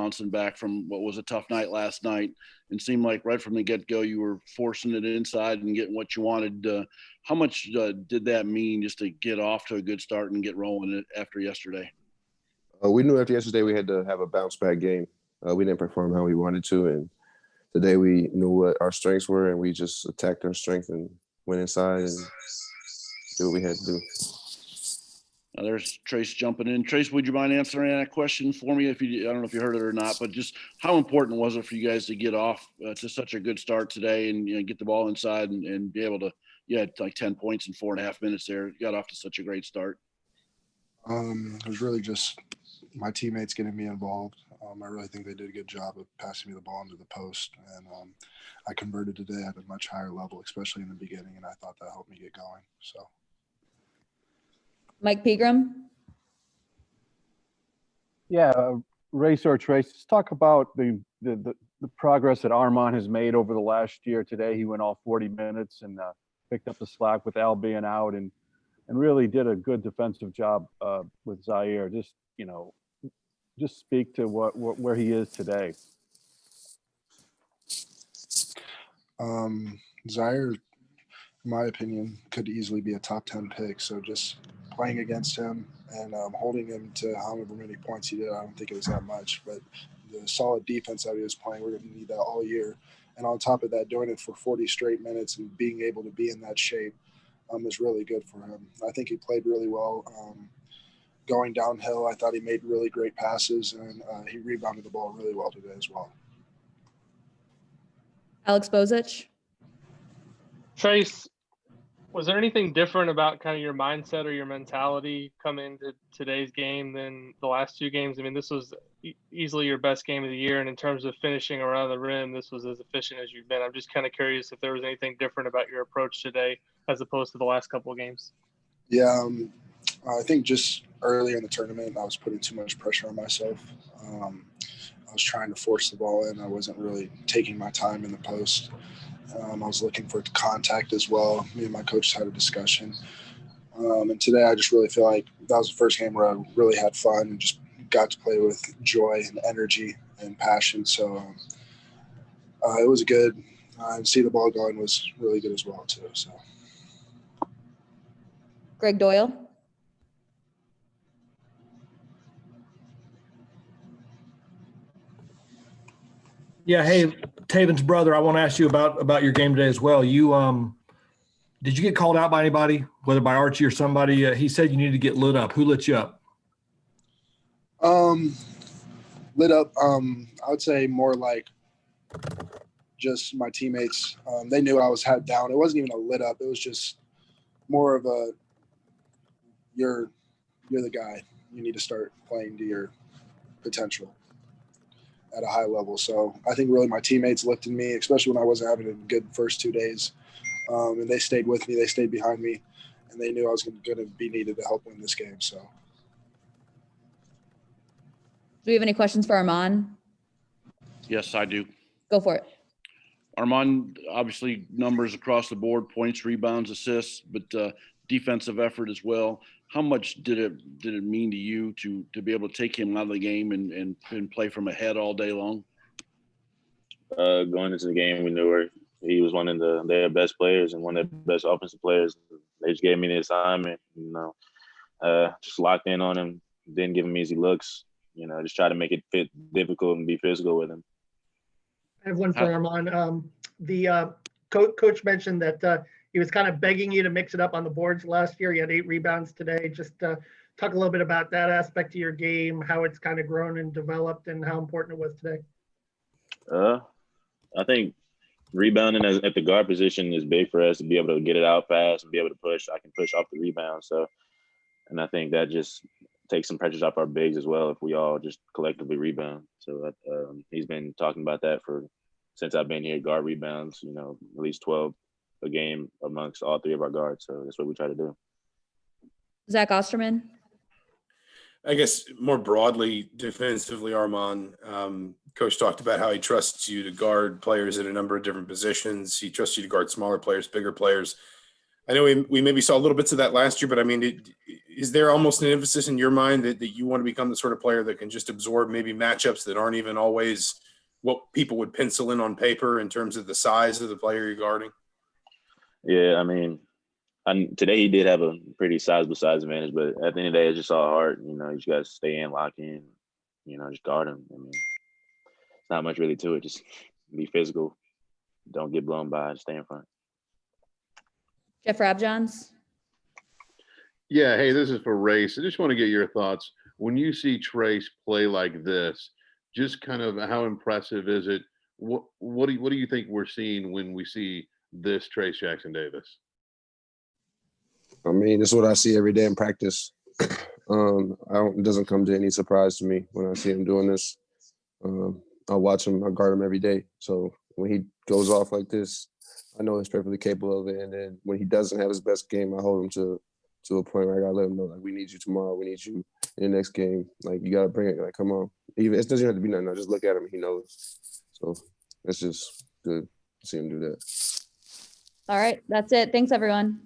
bouncing back from what was a tough night last night, and seemed like right from the get-go you were forcing it inside and getting what you wanted. How much did that mean just to get off to a good start and get rolling after yesterday? We knew after yesterday we had to have a bounce-back game. We didn't perform how we wanted to, and today we knew what our strengths were, and we just attacked our strength and went inside and did what we had to do. Now there's Trayce jumping in. Trayce, would you mind answering that question for me? I don't know if you heard it or not, but just how important was it for you guys to get off to such a good start today and get the ball inside and be able to, you had like 10 points in 4.5 minutes there. You got off to such a great start. It was really just my teammates getting me involved. I really think they did a good job of passing me the ball into the post, and I converted today at a much higher level, especially in the beginning, and I thought that helped me get going. So, Mike Pegram. Yeah, Trayce, let's talk about the progress that Armaan has made over the last year. Today he went all 40 minutes and picked up the slack with Al being out and really did a good defensive job with Zaire. Just speak to where he is today. Zaire, in my opinion, could easily be a top 10 pick. So just playing against him and holding him to however many points he did, I don't think it was that much. But the solid defense that he was playing, we're going to need that all year. And on top of that, doing it for 40 straight minutes and being able to be in that shape is really good for him. I think he played really well. Going downhill, I thought he made really great passes, and he rebounded the ball really well today as well. Alex Bozich. Trayce, was there anything different about kind of your mindset or your mentality coming into today's game than the last two games? I mean, this was easily your best game of the year, and in terms of finishing around the rim, this was as efficient as you've been. I'm just kind of curious if there was anything different about your approach today as opposed to the last couple of games. Yeah, I think just earlier in the tournament, I was putting too much pressure on myself. I was trying to force the ball in. I wasn't really taking my time in the post. I was looking for contact as well. Me and my coach had a discussion. And today I just really feel like that was the first game where I really had fun and just got to play with joy and energy and passion. So it was good. And see the ball going was really good as well too. So. Greg Doyle. Yeah, hey, Taven's brother, I want to ask you about your game today as well. You did you get called out by anybody, whether by Archie or somebody? He said you needed to get lit up. Who lit you up? Lit up, I would say more like just my teammates. They knew I was head down. It wasn't even a lit up. It was just more of a you're the guy. You need to start playing to your potential at a high level. So I think really my teammates lifted me, especially when I wasn't having a good first 2 days. And they stayed with me. They stayed behind me. And they knew I was going to be needed to help win this game. So. Do we have any questions for Armaan? Yes, I do. Go for it. Armaan, obviously numbers across the board, points, rebounds, assists, but defensive effort as well. How much did it mean to you to be able to take him out of the game and play from ahead all day long? Going into the game, we knew he was one of their best players and one of their best offensive players. They just gave me the assignment, just locked in on him, didn't give him easy looks, just try to make it fit difficult and be physical with him. I have one for Armaan. The coach mentioned that he was kind of begging you to mix it up on the boards last year. You had 8 rebounds today. Just talk a little bit about that aspect of your game, how it's kind of grown and developed, and how important it was today. I think rebounding at the guard position is big for us to be able to get it out fast and be able to push. I can push off the rebound. So, and I think that just takes some pressures off our bigs as well if we all just collectively rebound. So he's been talking about that since I've been here, guard rebounds, at least 12 a game amongst all 3 of our guards. So that's what we try to do. Zach Osterman. I guess more broadly, defensively, Armaan, Coach talked about how he trusts you to guard players in a number of different positions. He trusts you to guard smaller players, bigger players. I know we maybe saw little bits of that last year, but I mean, is there almost an emphasis in your mind that you want to become the sort of player that can just absorb maybe matchups that aren't even always what people would pencil in on paper in terms of the size of the player you're guarding? Yeah, I mean, today he did have a pretty sizable size advantage, but at the end of the day, it's just all hard. You know, you just got to stay in, lock in, you know, just guard him. I mean, it's not much really to it. Just be physical. Don't get blown by. Stay in front. Jeff Rabjohns? Yeah, hey, this is for Race. I just want to get your thoughts. When you see Trayce play like this, just kind of how impressive is it? What do you think we're seeing when we see this Trayce Jackson Davis? I mean, this is what I see every day in practice. It doesn't come to any surprise to me when I see him doing this. I watch him, I guard him every day. So when he goes off like this, I know he's perfectly capable of it. And then when he doesn't have his best game, I hold him to a point where I gotta let him know, like, we need you tomorrow. We need you in the next game. Like, you gotta bring it. Like, come on. Even it doesn't have to be nothing. Just look at him. He knows. So it's just good to see him do that. All right, that's it. Thanks, everyone.